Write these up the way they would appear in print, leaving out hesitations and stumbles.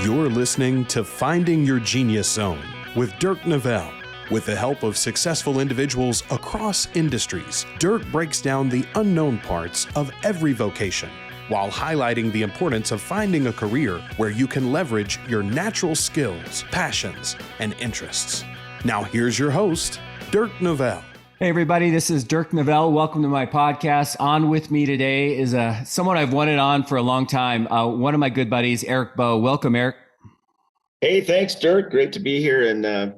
You're listening to Finding Your Genius Zone with Dirk Nevelle. With the help of successful individuals across industries, Dirk breaks down the unknown parts of every vocation while highlighting the importance of finding a career where you can leverage your natural skills, passions, and interests. Now here's your host, Dirk Nevelle. Hey everybody, this is Dirk Nevelle. Welcome to my podcast. On with me today is someone I've wanted on for a long time. One of my good buddies, Erik Boe. Welcome, Erik. Hey, thanks, Dirk. Great to be here, and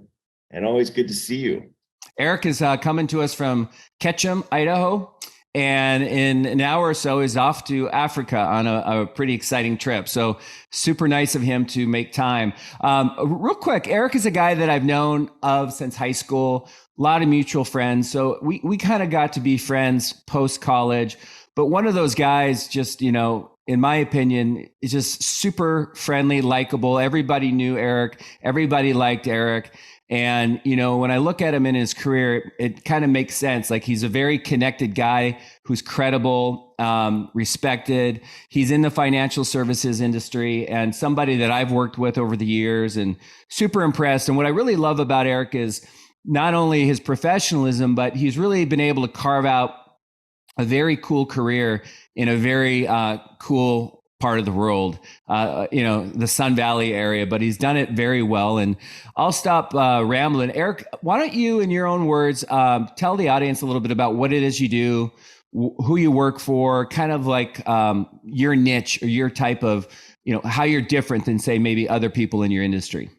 always good to see you. Erik is coming to us from Ketchum, Idaho, and in an hour or so is off to Africa on a pretty exciting trip. So super nice of him to make time. Real quick, Erik is a guy that I've known of since high school. A lot of mutual friends. So we kind of got to be friends post-college. But one of those guys just, in my opinion, is just super friendly, likable. Everybody knew Erik. Everybody liked Erik. And, when I look at him in his career, it kind of makes sense. Like, he's a very connected guy who's credible, respected. He's in the financial services industry and somebody that I've worked with over the years and super impressed. And what I really love about Erik is not only his professionalism, but he's really been able to carve out a very cool career in a very cool part of the world, the Sun Valley area, but he's done it very well. And I'll stop rambling. Erik, why don't you, in your own words, tell the audience a little bit about what it is you do, who you work for, kind of like your niche or your type of, how you're different than, say, maybe other people in your industry.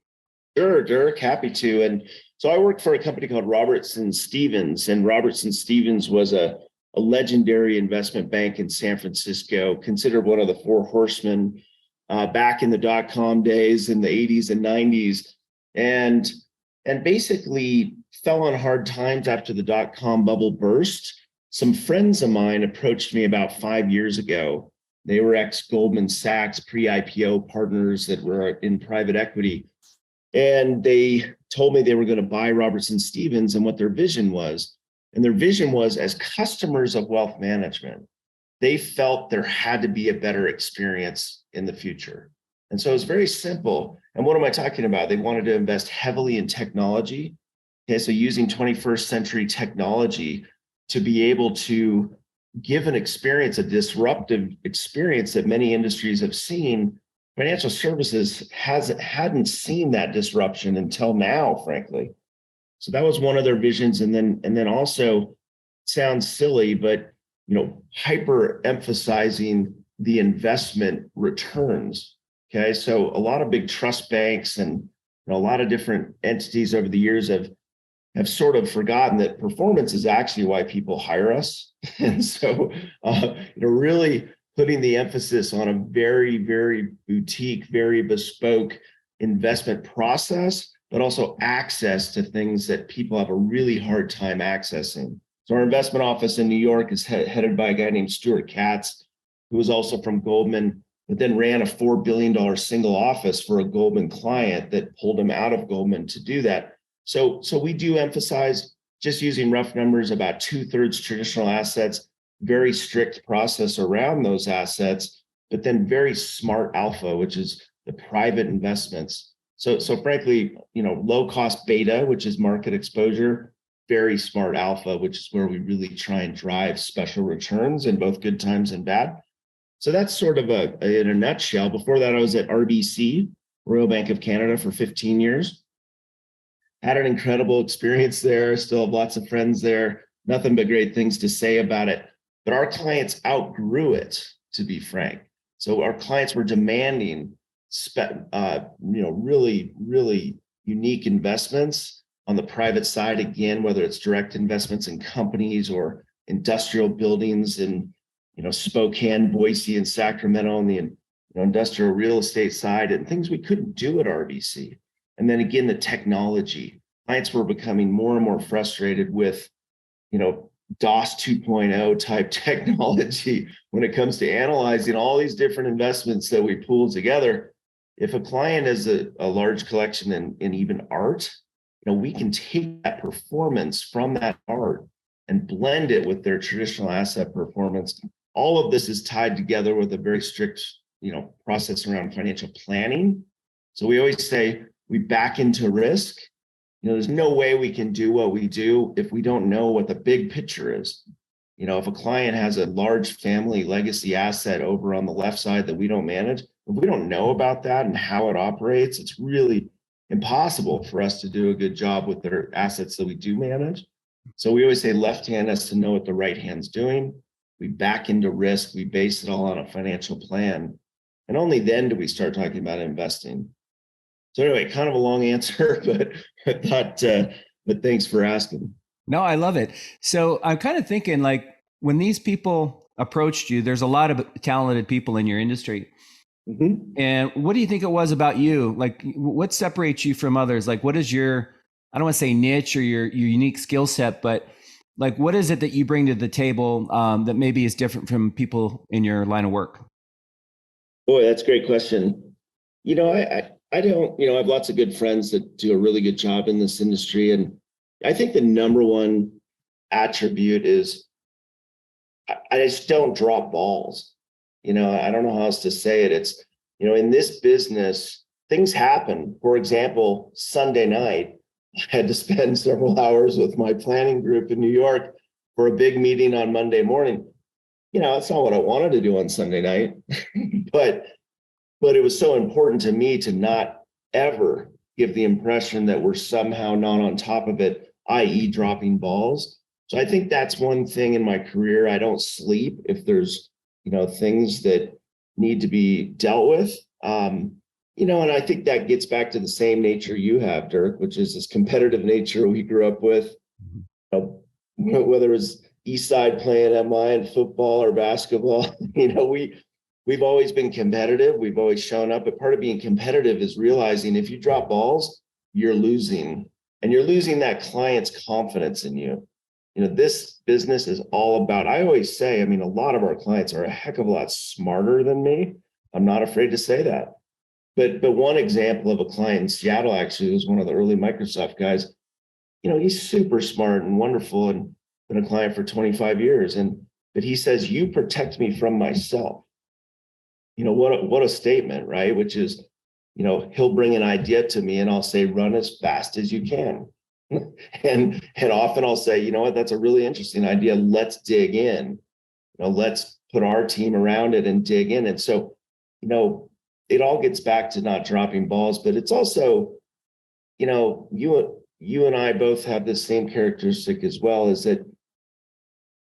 Sure, Dirk, happy to. And so I worked for a company called Robertson Stephens, and Robertson Stephens was a legendary investment bank in San Francisco, considered one of the four horsemen back in the dot-com days in the 80s and 90s, and basically fell on hard times after the dot-com bubble burst. Some friends of mine approached me about 5 years ago. They were ex-Goldman Sachs pre-IPO partners that were in private equity. And they told me they were going to buy Robertson Stephens and what their vision was. And their vision was, as customers of wealth management, they felt there had to be a better experience in the future. And so it was very simple. And what am I talking about? They wanted to invest heavily in technology. Okay, so using 21st century technology to be able to give an experience, a disruptive experience that many industries have seen. Financial services hadn't seen that disruption until now, frankly. So that was one of their visions. And then also, sounds silly, but hyper emphasizing the investment returns. Okay, so a lot of big trust banks and a lot of different entities over the years have sort of forgotten that performance is actually why people hire us. And so really putting the emphasis on a very, very boutique, very bespoke investment process, but also access to things that people have a really hard time accessing. So our investment office in New York is headed by a guy named Stuart Katz, who was also from Goldman, but then ran a $4 billion single office for a Goldman client that pulled him out of Goldman to do that. So we do emphasize, just using rough numbers, about 2/3 traditional assets, very strict process around those assets, but then very smart alpha, which is the private investments. So frankly, low cost beta, which is market exposure, very smart alpha, which is where we really try and drive special returns in both good times and bad. So that's sort of in a nutshell. Before that, I was at RBC, Royal Bank of Canada, for 15 years. Had an incredible experience there. Still have lots of friends there. Nothing but great things to say about it. But our clients outgrew it, to be frank. So our clients were demanding, really, really unique investments on the private side. Again, whether it's direct investments in companies or industrial buildings in, Spokane, Boise, and Sacramento on the industrial real estate side, and things we couldn't do at RBC. And then again, the technology. Clients were becoming more and more frustrated with, DOS 2.0 type technology when it comes to analyzing all these different investments that we pool together. If a client has a large collection in even art, we can take that performance from that art and blend it with their traditional asset performance. All of this is tied together with a very strict, process around financial planning So we always say we back into risk. There's no way we can do what we do if we don't know what the big picture is. If a client has a large family legacy asset over on the left side that we don't manage, if we don't know about that and how it operates, it's really impossible for us to do a good job with their assets that we do manage. So we always say left hand has to know what the right hand's doing. We back into risk. We base it all on a financial plan. And only then do we start talking about investing. So anyway, kind of a long answer, but I thought, but thanks for asking. No, I love it. So I'm kind of thinking, like, when these people approached you, there's a lot of talented people in your industry. Mm-hmm. And what do you think it was about you? Like, what separates you from others? Like, what is your, I don't want to say niche or your unique skill set, but like, what is it that you bring to the table that maybe is different from people in your line of work? Boy, that's a great question. I don't, I have lots of good friends that do a really good job in this industry. And I think the number one attribute is I just don't drop balls. I don't know how else to say it. It's, in this business, things happen. For example, Sunday night, I had to spend several hours with my planning group in New York for a big meeting on Monday morning. It's not what I wanted to do on Sunday night, but it was so important to me to not ever give the impression that we're somehow not on top of it, i.e. dropping balls. So I think that's one thing in my career. I don't sleep if there's, things that need to be dealt with. And I think that gets back to the same nature you have, Dirk, which is this competitive nature we grew up with, whether it's East Side playing at mine, football or basketball, we've always been competitive. We've always shown up. But part of being competitive is realizing if you drop balls, you're losing. And you're losing that client's confidence in you. This business is all about, I always say, a lot of our clients are a heck of a lot smarter than me. I'm not afraid to say that. But one example of a client in Seattle, actually, was one of the early Microsoft guys. He's super smart and wonderful and been a client for 25 years. But he says, you protect me from myself. What a statement, right? Which is, he'll bring an idea to me and I'll say, run as fast as you can. and often I'll say, you know what, that's a really interesting idea. Let's dig in. Let's put our team around it and dig in. And so, it all gets back to not dropping balls, but it's also, you and I both have the same characteristic as well, is that,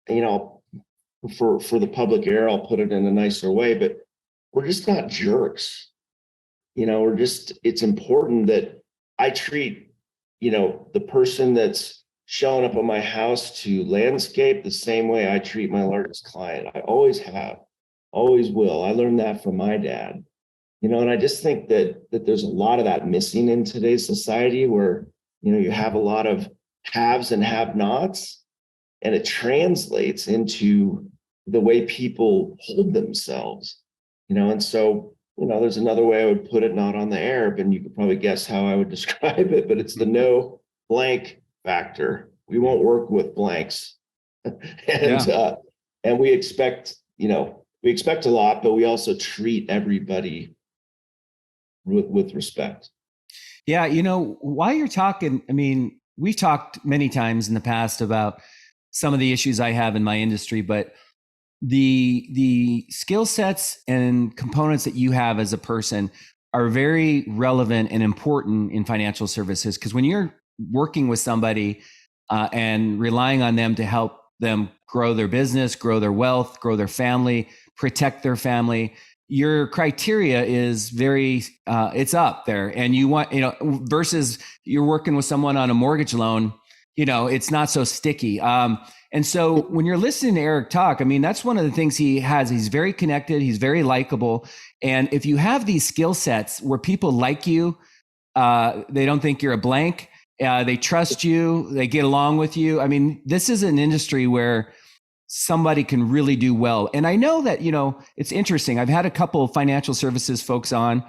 for the public air, I'll put it in a nicer way, but we're just not jerks. It's important that I treat, the person that's showing up at my house to landscape the same way I treat my largest client. I always have, always will. I learned that from my dad, and I just think that there's a lot of that missing in today's society where, you have a lot of haves and have-nots, and it translates into the way people hold themselves, and so, there's another way I would put it, not on the air, but you could probably guess how I would describe it, but it's the no blank factor. We won't work with blanks. And we expect, we expect a lot, but we also treat everybody with respect. Yeah. While you're talking, we've talked many times in the past about some of the issues I have in my industry, but the skill sets and components that you have as a person are very relevant and important in financial services, because when you're working with somebody and relying on them to help them grow their business, grow their wealth, grow their family, protect their family, your criteria is very it's up there. And you want, versus you're working with someone on a mortgage loan, it's not so sticky. And so when you're listening to Erik talk, that's one of the things he has. He's very connected. He's very likable. And if you have these skill sets where people like you, they don't think you're a blank, they trust you, they get along with you. This is an industry where somebody can really do well. And I know that, it's interesting. I've had a couple of financial services folks on.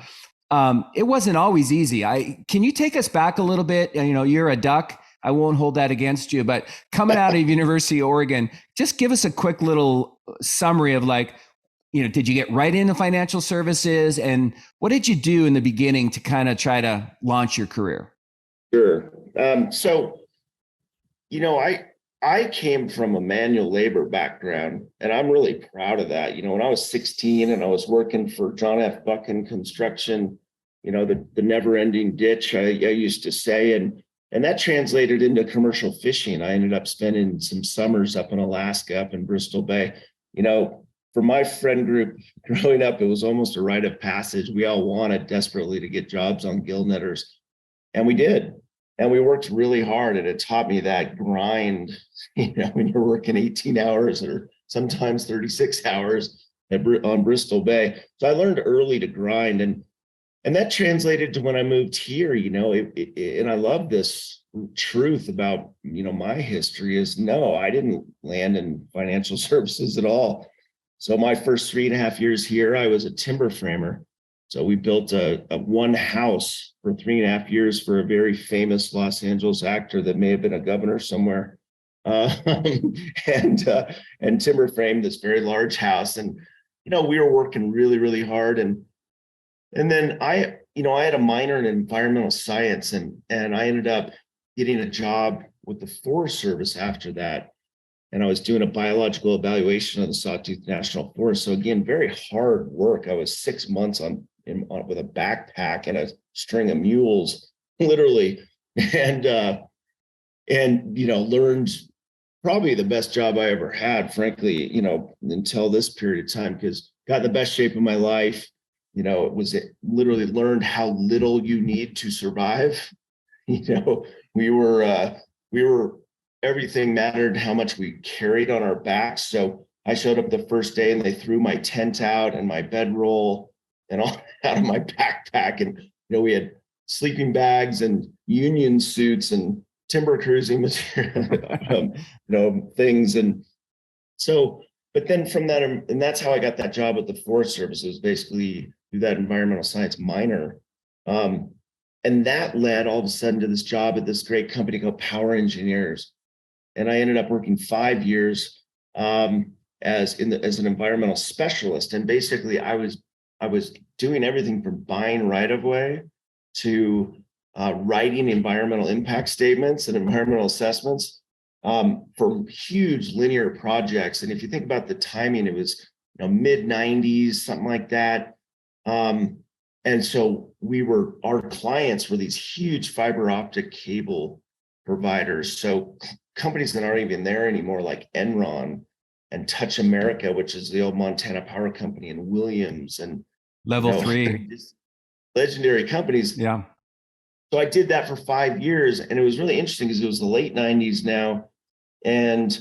It wasn't always easy. Can you take us back a little bit? You're a duck. I won't hold that against you, but coming out of University of Oregon, just give us a quick little summary of did you get right into financial services? And what did you do in the beginning to kind of try to launch your career? Sure. I came from a manual labor background, and I'm really proud of that. When I was 16 and I was working for John F. Buchan Construction, the never-ending ditch, I used to say, and that translated into commercial fishing. I ended up spending some summers up in Alaska, up in Bristol Bay. For my friend group growing up, it was almost a rite of passage. We all wanted desperately to get jobs on gill netters, and we did. And we worked really hard, and it taught me that grind, when you're working 18 hours or sometimes 36 hours on Bristol Bay. So I learned early to grind, and that translated to when I moved here, and I love this truth about, my history is no, I didn't land in financial services at all. So my first 3.5 years here, I was a timber framer. So we built a one house for 3.5 years for a very famous Los Angeles actor that may have been a governor somewhere, and timber framed this very large house. And we were working really, really hard. And then I had a minor in environmental science, and I ended up getting a job with the Forest Service after that. And I was doing a biological evaluation of the Sawtooth National Forest. So again, very hard work. I was 6 months with a backpack and a string of mules, literally, and learned probably the best job I ever had, frankly, until this period of time, because got in the best shape of my life. It literally learned how little you need to survive. We were everything mattered how much we carried on our backs. So I showed up the first day and they threw my tent out and my bedroll and all out of my backpack. And, we had sleeping bags and union suits and timber cruising material, things. And so, but then from that, and that's how I got that job at the Forest Service. It was basically do that environmental science minor. And that led all of a sudden to this job at this great company called Power Engineers. And I ended up working 5 years as an environmental specialist. And basically I was doing everything from buying right-of-way to writing environmental impact statements and environmental assessments for huge linear projects. And if you think about the timing, it was mid 90s, something like that. And so our clients were these huge fiber optic cable providers. So companies that aren't even there anymore, like Enron and Touch America, which is the old Montana Power Company, and Williams and Level 3 legendary companies. Yeah. So I did that for 5 years, and it was really interesting because it was the late 90s now. And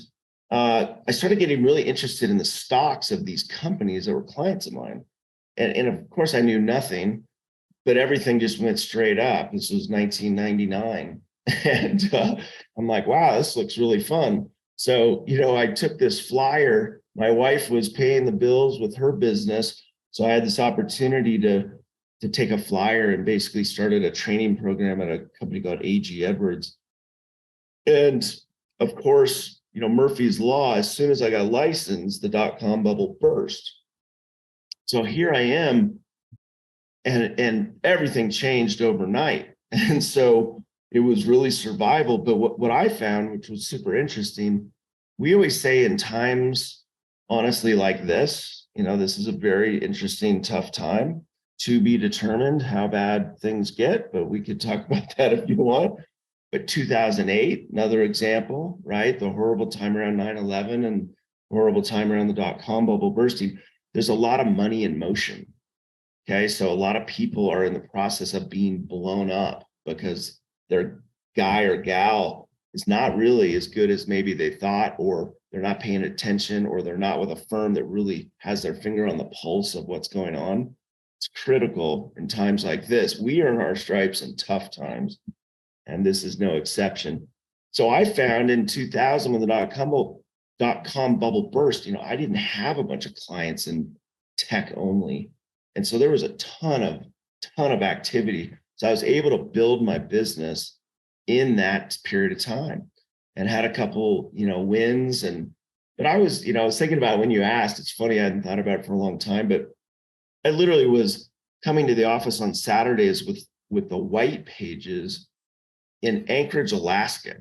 I started getting really interested in the stocks of these companies that were clients of mine. And of course, I knew nothing, but everything just went straight up. This was 1999. And I'm like, wow, this looks really fun. So, I took this flyer. My wife was paying the bills with her business. So I had this opportunity to take a flyer and basically started a training program at a company called A.G. Edwards. And of course, Murphy's Law, as soon as I got licensed, the dot-com bubble burst. So here I am, and everything changed overnight. And so it was really survival. But what I found, which was super interesting, we always say in times, honestly, like this, this is a very interesting, tough time to be determined how bad things get, but we could talk about that if you want. But 2008, another example, right? The horrible time around 9/11 and horrible time around the dot-com bubble bursting. There's a lot of money in motion. Okay, so a lot of people are in the process of being blown up because their guy or gal is not really as good as maybe they thought, or they're not paying attention, or they're not with a firm that really has their finger on the pulse of what's going on. It's critical in times like this. We earn our stripes in tough times, and this is no exception. So I found in 2000, when the dot-com bubble burst, I didn't have a bunch of clients in tech only. And so there was a ton of activity. So I was able to build my business in that period of time, and had a couple, wins, and but I was thinking about it when you asked. It's funny, I hadn't thought about it for a long time, but I literally was coming to the office on Saturdays with the white pages in Anchorage, Alaska.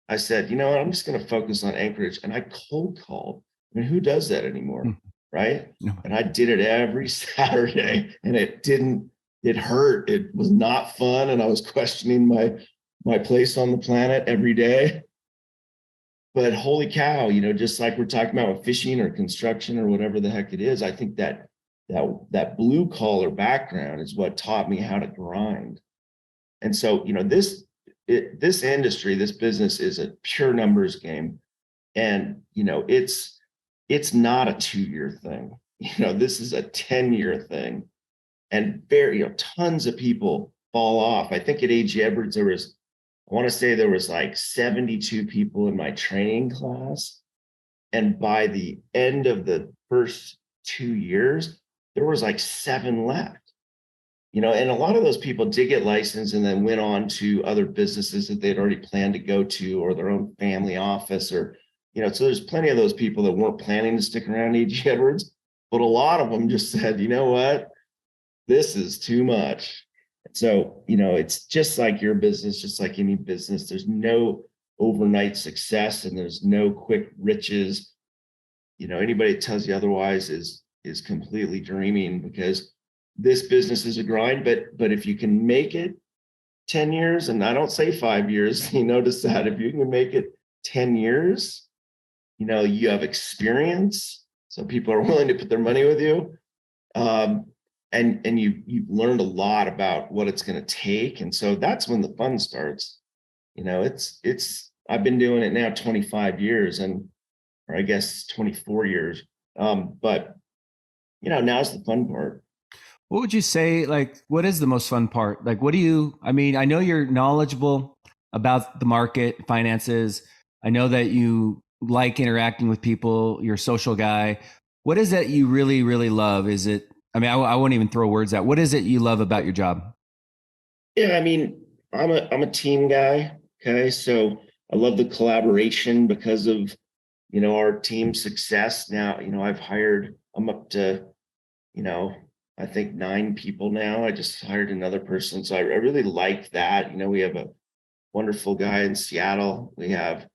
I said, you know what, I'm just going to focus on Anchorage. And I cold called. I mean, who does that anymore? Right. No. And I did it every Saturday, and it hurt. It was not fun. And I was questioning my place on the planet every day. But holy cow, just like we're talking about with fishing or construction or whatever the heck it is, I think that blue collar background is what taught me how to grind. And so, this industry, this business is a pure numbers game. And, it's not a 2-year thing. This is a 10-year thing. And tons of people fall off. I think at A.G. Edwards, I want to say there was like 72 people in my training class. And by the end of the first 2 years, there was like 7 left. And a lot of those people did get licensed and then went on to other businesses that they'd already planned to go to, or their own family office, or, so there's plenty of those people that weren't planning to stick around A.G. Edwards, but a lot of them just said, you know what, this is too much. So, it's just like your business, just like any business. There's no overnight success and there's no quick riches. Anybody that tells you otherwise is completely dreaming, because this business is a grind. But if you can make it 10 years, and I don't say 5 years, notice that if you can make it 10 years, you have experience. So people are willing to put their money with you. And you've learned a lot about what it's going to take. And so that's when the fun starts. I've been doing it now 25 years, or I guess 24 years. But now's the fun part. What would you say, what is the most fun part? I know you're knowledgeable about the market, finances. I know that you like interacting with people. You're a social guy. What is it you really, really love? Is it, I won't even throw words out. What is it you love about your job? Yeah, I'm a team guy. Okay. So I love the collaboration because of, our team success. Now, I'm up to, I think 9 people now. I just hired another person. So I really like that. We have a wonderful guy in Seattle. We have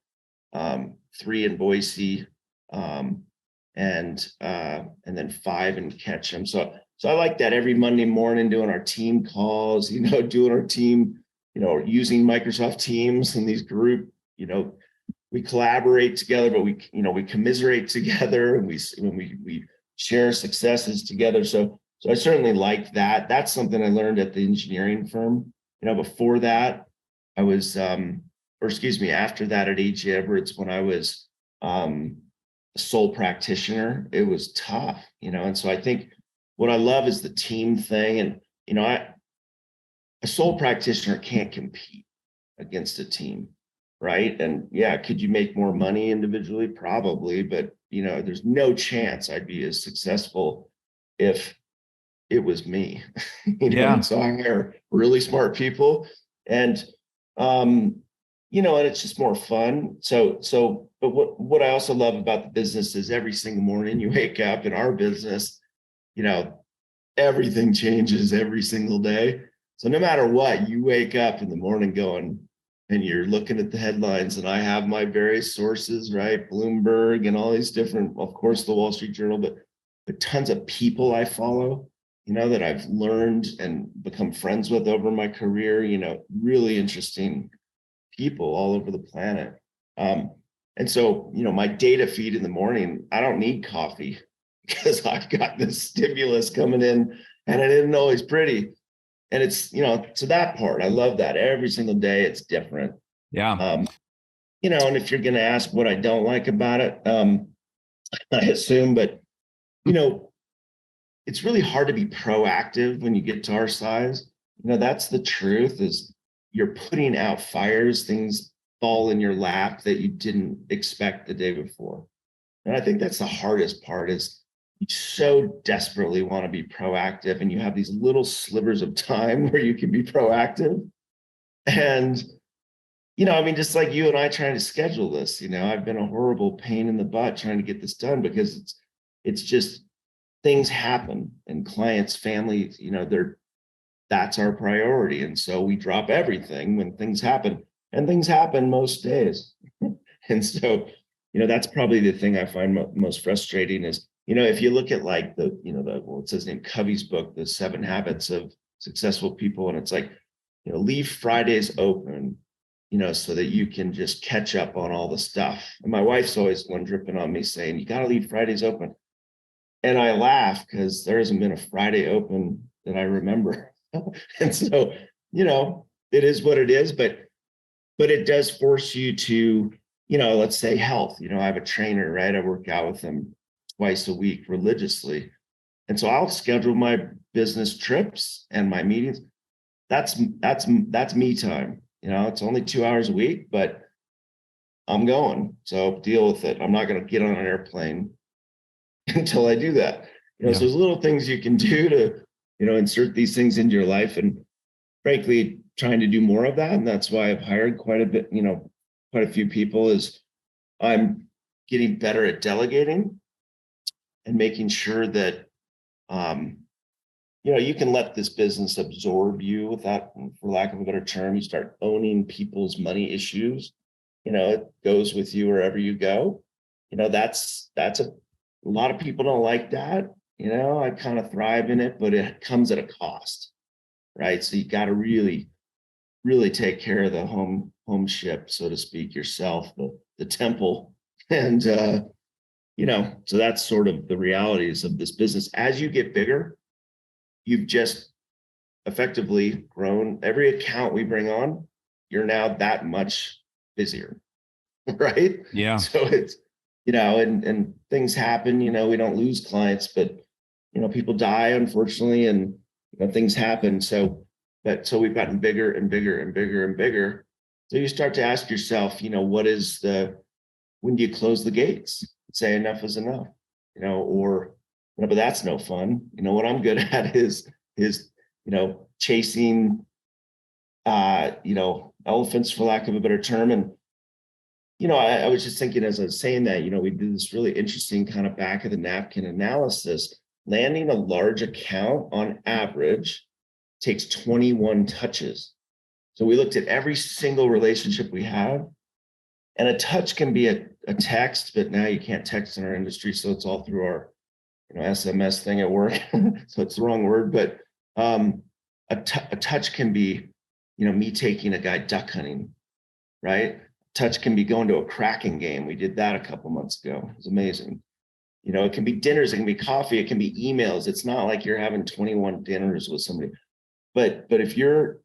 3 in Boise, and then 5 in Ketchum. So I like that every Monday morning doing our team calls, doing our team, using Microsoft Teams and these group, we collaborate together, but we commiserate together, and we share successes together. So I certainly like that. That's something I learned at the engineering firm. Before that, I was, after that at A.G. Edwards, when I was a sole practitioner, it was tough, and so I think what I love is the team thing. And, a sole practitioner can't compete against a team, right? And yeah, could you make more money individually? Probably, but, there's no chance I'd be as successful if it was me. Yeah. And so I hire really smart people, and and it's just more fun. But what I also love about the business is every single morning you wake up in our business, everything changes every single day. So no matter what, you wake up in the morning going, and you're looking at the headlines, and I have my various sources, right? Bloomberg and all these different, of course, the Wall Street Journal, but tons of people I follow, that I've learned and become friends with over my career, really interesting people all over the planet. And so, my data feed in the morning, I don't need coffee because I've got this stimulus coming in, and it isn't always pretty. And it's, to that part, I love that every single day it's different. Yeah. And if you're going to ask what I don't like about it, I assume, but, it's really hard to be proactive when you get to our size. That's the truth, is you're putting out fires, things fall in your lap that you didn't expect the day before. And I think that's the hardest part, is you so desperately want to be proactive, and you have these little slivers of time where you can be proactive. And, I mean, just like you and I trying to schedule this, I've been a horrible pain in the butt trying to get this done because it's just things happen and clients, families, that's our priority. And so we drop everything when things happen, and things happen most days. And so, that's probably the thing I find most frustrating is, if you look at like what's his name, Covey's book, The 7 Habits of Successful People, and it's like, leave Fridays open, so that you can just catch up on all the stuff. And my wife's always one dripping on me saying, you got to leave Fridays open. And I laugh because there hasn't been a Friday open that I remember. And so, it is what it is, but it does force you to, let's say health. I have a trainer, right? I work out with him twice a week religiously. And so I'll schedule my business trips and my meetings. That's me time. It's only 2 hours a week, but I'm going. So deal with it. I'm not going to get on an airplane until I do that. So there's little things you can do to, insert these things into your life. And frankly, trying to do more of that. And that's why I've hired quite a few people, is I'm getting better at delegating and making sure that, you can let this business absorb you without, for lack of a better term, you start owning people's money issues. It goes with you wherever you go. That's a lot of people don't like that. I kind of thrive in it, but it comes at a cost, right? So you got to really, really take care of the home ship, so to speak, yourself, the temple. And, so that's sort of the realities of this business. As you get bigger, you've just effectively grown. Every account we bring on, you're now that much busier, right? Yeah. So it's, and things happen, we don't lose clients, but, people die, unfortunately, and things happen. So we've gotten bigger and bigger and bigger and bigger. So you start to ask yourself, when do you close the gates? Say enough is enough, but that's no fun. What I'm good at is chasing, elephants, for lack of a better term. And, I was just thinking as I was saying that, we did this really interesting kind of back of the napkin analysis. Landing a large account on average takes 21 touches. So we looked at every single relationship we have, and a touch can be a text, but now you can't text in our industry. So it's all through our, SMS thing at work. So it's the wrong word, but a touch can be, me taking a guy duck hunting, right? Touch can be going to a cracking game. We did that a couple months ago. It was amazing. It can be dinners, it can be coffee, it can be emails. It's not like you're having 21 dinners with somebody. But if you're,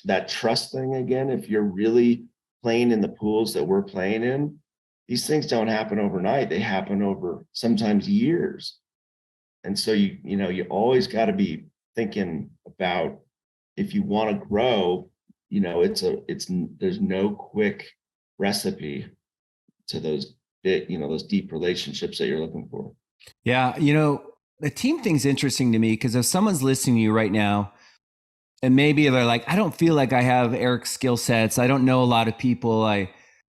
that trust thing again, if you're really playing in the pools that we're playing in, these things don't happen overnight. They happen over sometimes years. And so you always got to be thinking about, if you want to grow, there's no quick recipe to those those deep relationships that you're looking for. Yeah. The team thing's interesting to me because if someone's listening to you right now, and maybe they're like, I don't feel like I have Erik's skill sets. I don't know a lot of people.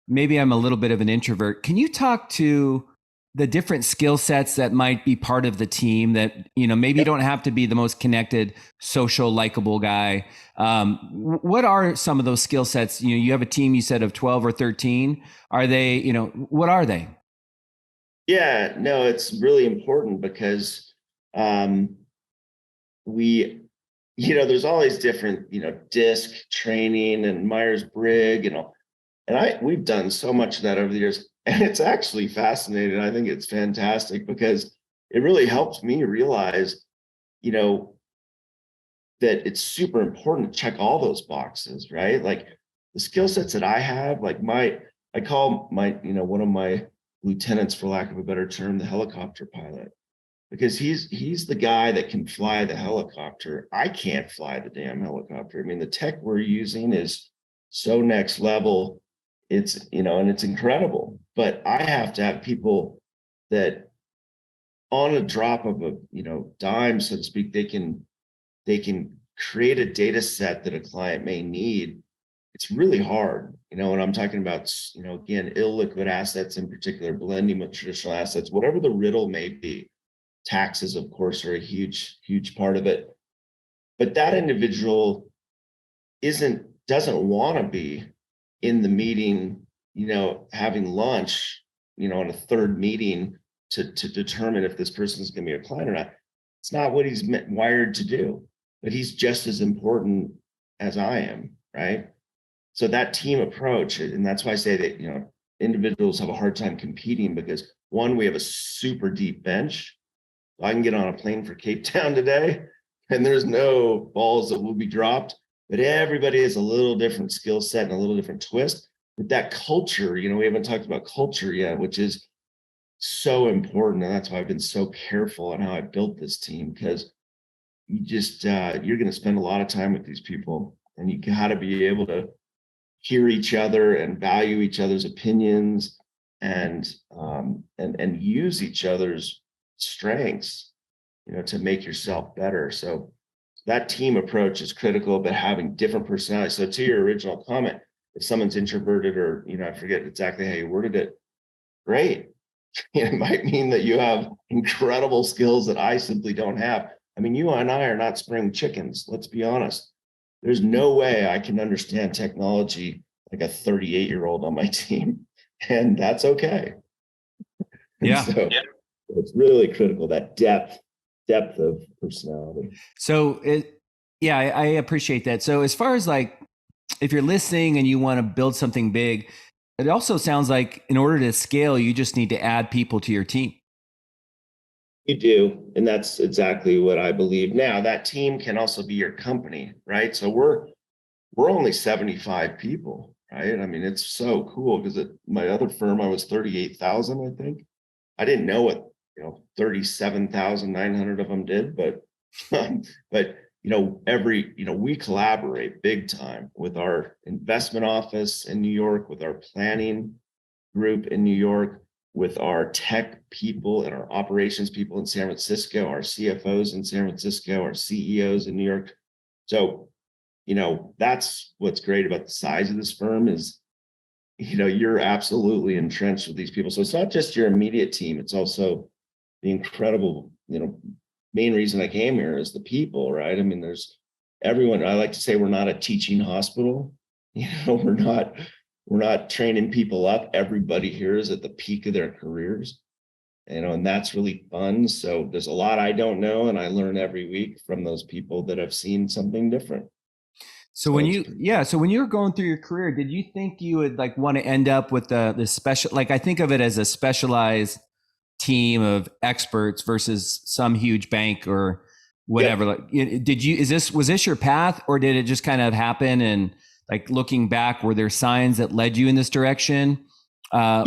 Maybe I'm a little bit of an introvert. Can you talk to the different skill sets that might be part of the team that, maybe you don't have to be the most connected, social, likable guy. What are some of those skill sets? You have a team, you said, of 12 or 13. Are they, what are they? Yeah, no, it's really important because there's all these different, DISC training and Myers-Briggs, and we've done so much of that over the years, and it's actually fascinating. I think it's fantastic because it really helps me realize, that it's super important to check all those boxes, right? Like the skill sets that I have, like I call my, one of my lieutenants, for lack of a better term, the helicopter pilot, because he's the guy that can fly the helicopter. I can't fly the damn helicopter. I mean, the tech we're using is so next level. It's, and it's incredible, but I have to have people that on a drop of a, dime, so to speak, they can create a data set that a client may need it's really hard, when I'm talking about, again, illiquid assets in particular, blending with traditional assets, whatever the riddle may be. Taxes, of course, are a huge part of it. But that individual doesn't want to be in the meeting, having lunch, on a third meeting to determine if this person is going to be a client or not. It's not what he's wired to do, but he's just as important as I am, right? So that team approach, and that's why I say that, individuals have a hard time competing because one, we have a super deep bench. I can get on a plane for Cape Town today and there's no balls that will be dropped, but everybody has a little different skill set and a little different twist. But that culture, we haven't talked about culture yet, which is so important. And that's why I've been so careful on how I built this team, because you just, you're going to spend a lot of time with these people and you got to be able to hear each other and value each other's opinions and use each other's strengths, to make yourself better. So that team approach is critical, but having different personalities. So to your original comment, if someone's introverted or, I forget exactly how you worded it, great. It might mean that you have incredible skills that I simply don't have. I mean, you and I are not spring chickens. Let's be honest. There's no way I can understand technology like a 38-year-old on my team. And that's okay. Yeah. So it's really critical, that depth of personality. So I appreciate that. So as far as like, if you're listening and you want to build something big, it also sounds like in order to scale, you just need to add people to your team. You do. And that's exactly what I believe. Now that team can also be your company, right? So we're only 75 people, right? I mean, it's so cool because at my other firm, I was 38,000, I think. I didn't know what, 37,900 of them did, but we collaborate big time with our investment office in New York, with our planning group in New York, with our tech people and our operations people in San Francisco, our CFOs in San Francisco, our CEOs in New York. So, that's what's great about the size of this firm is, you're absolutely entrenched with these people. So it's not just your immediate team, it's also the incredible, main reason I came here is the people, right? I mean, there's everyone. I like to say we're not a teaching hospital. We're not training people up. Everybody here is at the peak of their careers, and that's really fun. So there's a lot I don't know, and I learn every week from those people that have seen something different. So when you were going through your career, did you think you would like want to end up with the special, like I think of it as a specialized team of experts versus some huge bank or whatever. Like, was this your path, or did it just kind of happen? And like looking back, were there signs that led you in this direction? No,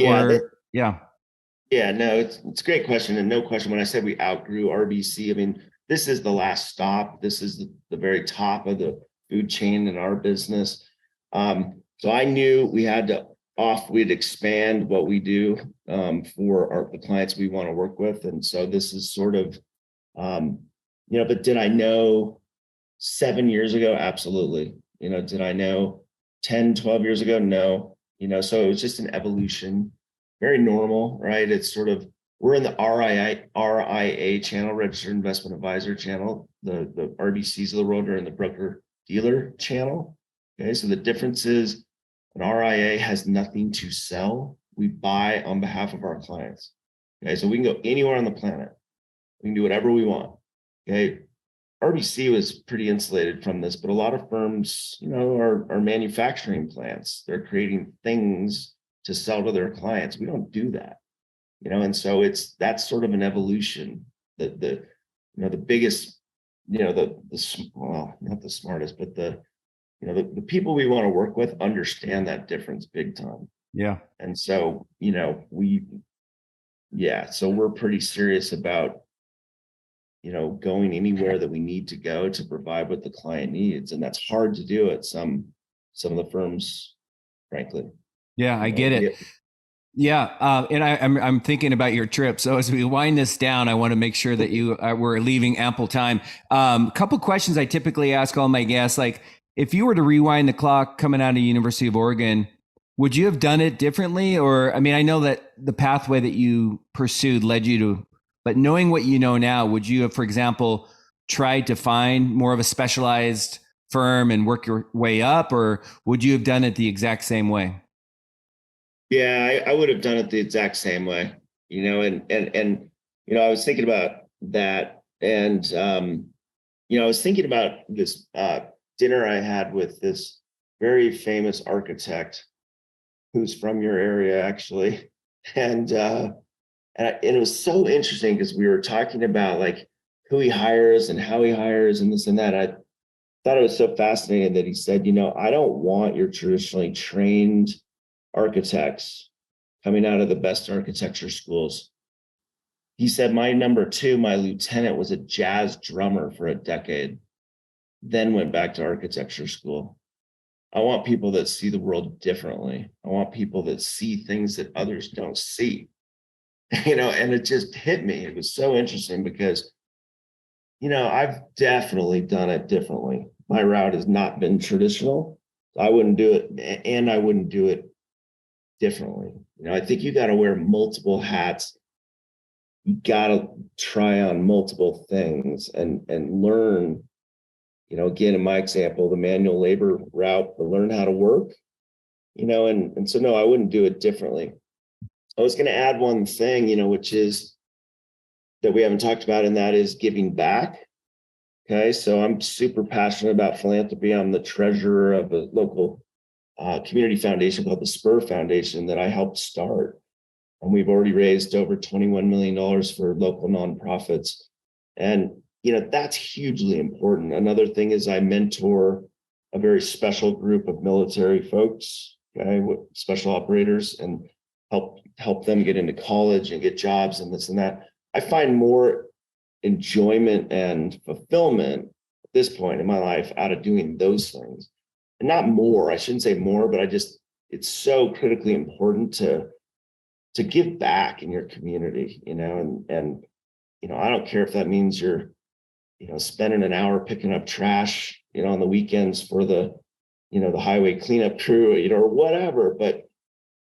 it's a great question. And no question, when I said we outgrew RBC, I mean, this is the last stop. This is the very top of the food chain in our business. So I knew we'd expand what we do for the clients we want to work with. And so this is sort of, but did I know 7 years ago? Absolutely. Did I know 10, 12 years ago? No. So it was just an evolution, very normal, right? It's sort of, we're in the RIA channel, Registered Investment Advisor channel. The RBCs of the world are in the broker dealer channel. Okay, so the difference is an RIA has nothing to sell. We buy on behalf of our clients. Okay, so we can go anywhere on the planet. We can do whatever we want. Okay, RBC was pretty insulated from this, but a lot of firms, are manufacturing plants. They're creating things to sell to their clients. We don't do that, and so that's sort of an evolution. The biggest, well, not the smartest, but the people we want to work with understand that difference big time. Yeah. And so, so we're pretty serious about, going anywhere that we need to go to provide what the client needs. And that's hard to do at some of the firms, frankly. Yeah, I get it. Yeah. And I'm thinking about your trip. So as we wind this down, I want to make sure that we're leaving ample time. Couple questions I typically ask all my guests, like, if you were to rewind the clock coming out of University of Oregon, would you have done it differently? Or, I mean, I know that the pathway that you pursued led you to, but knowing what you know now, would you have, for example, tried to find more of a specialized firm and work your way up, or would you have done it the exact same way? Yeah, I would have done it the exact same way, and I was thinking about that, and I was thinking about this dinner I had with this very famous architect who's from your area, actually, and it was so interesting because we were talking about like who he hires and how he hires and this and that. I thought it was so fascinating that he said, I don't want your traditionally trained architects coming out of the best architecture schools. He said, my number two, my lieutenant, was a jazz drummer for a decade, then went back to architecture school. I want people that see the world differently. I want people that see things that others don't see, and it just hit me. It was so interesting because, I've definitely done it differently. My route has not been traditional. I wouldn't do it, and I wouldn't do it differently. I think you got to wear multiple hats. You got to try on multiple things and learn, again, in my example, the manual labor route, to learn how to work, and so, no, I wouldn't do it differently. I was going to add one thing, which is that we haven't talked about, and that is giving back. Okay. So I'm super passionate about philanthropy. I'm the treasurer of a local community foundation called the Spur Foundation that I helped start. And we've already raised over $21 million for local nonprofits. And, that's hugely important. Another thing is I mentor a very special group of military folks, okay, with special operators, and help them get into college and get jobs and this and that. I find more enjoyment and fulfillment at this point in my life out of doing those things. And not more, I shouldn't say more, but it's so critically important to give back in your community, and I don't care if that means you're, spending an hour picking up trash, on the weekends for the highway cleanup crew, or whatever. But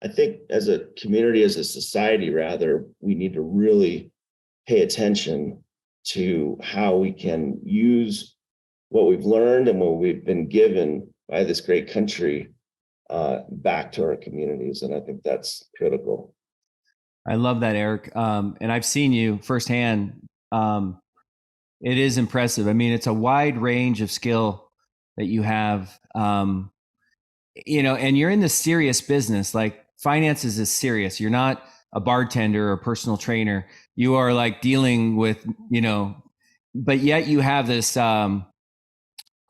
I think as a community, as a society, rather, we need to really pay attention to how we can use what we've learned and what we've been given by this great country back to our communities. And I think that's critical. I love that, Eric. And I've seen you firsthand. It is impressive. I mean, it's a wide range of skill that you have, and you're in the serious business. Like, finances is serious. You're not a bartender or a personal trainer. You are like dealing with, but yet you have this, I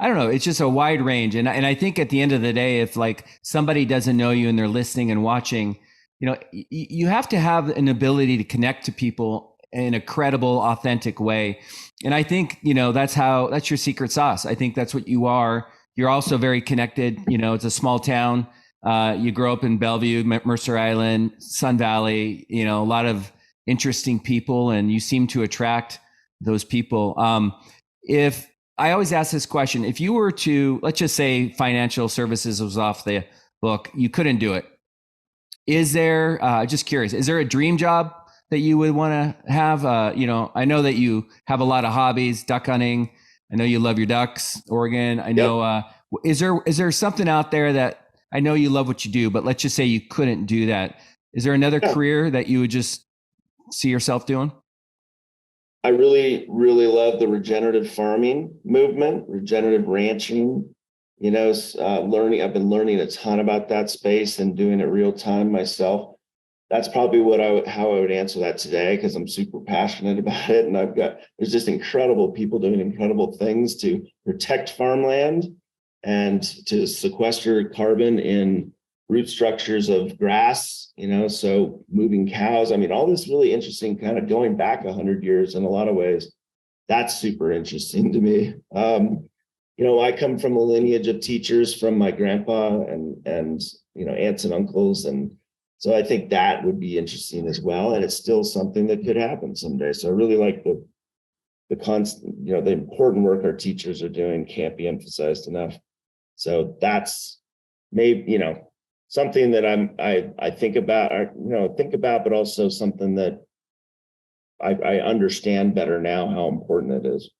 don't know. It's just a wide range. And I think at the end of the day, if like somebody doesn't know you and they're listening and watching, you have to have an ability to connect to people in a credible, authentic way. And I think, that's your secret sauce. I think that's what you are. You're also very connected. It's a small town. You grow up in Bellevue, Mercer Island, Sun Valley, a lot of interesting people, and you seem to attract those people. If I always ask this question, if you were to, let's just say financial services was off the book, you couldn't do it. Is there, just curious, is there a dream job that you would want to have? I know that you have a lot of hobbies, duck hunting. I know you love your ducks, Oregon. I know, is there something out there that, I know you love what you do, but let's just say you couldn't do that. Is there another career that you would just see yourself doing? I really, really love the regenerative farming movement, regenerative ranching, learning. I've been learning a ton about that space and doing it real time myself. That's probably how I would answer that today, because I'm super passionate about it. And there's just incredible people doing incredible things to protect farmland and to sequester carbon in root structures of grass, so moving cows. I mean, all this really interesting, kind of going back 100 years in a lot of ways. That's super interesting to me. I come from a lineage of teachers from my grandpa and aunts and uncles. And so I think that would be interesting as well. And it's still something that could happen someday. So I really like the constant, the important work our teachers are doing can't be emphasized enough. So that's maybe, something that I think about, but also something that I understand better now how important it is.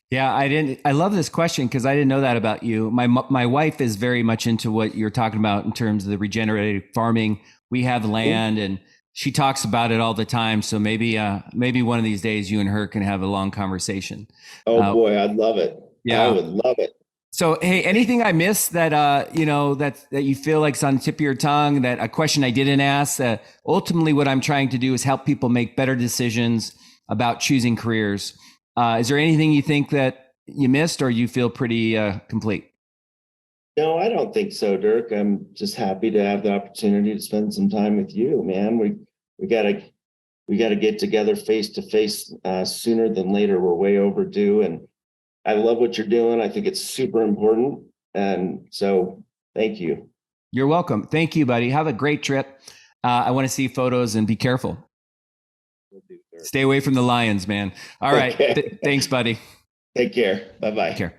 Yeah, I love this question because I didn't know that about you. My wife is very much into what you're talking about in terms of the regenerative farming. We have land and she talks about it all the time. So maybe one of these days you and her can have a long conversation. Oh boy, I'd love it. Yeah. I would love it. So, hey, anything I missed that, that you feel like it's on the tip of your tongue, that a question I didn't ask? Ultimately, what I'm trying to do is help people make better decisions about choosing careers. Is there anything you think that you missed, or you feel pretty complete? No, I don't think so, Dirk. I'm just happy to have the opportunity to spend some time with you, man. We gotta get together face to face sooner than later. We're way overdue, and I love what you're doing. I think it's super important, and so thank you. You're welcome. Thank you, buddy. Have a great trip. I want to see photos and be careful. Stay away from the lions, man. All right. Okay. Thanks, buddy. Take care. Bye-bye. Take care.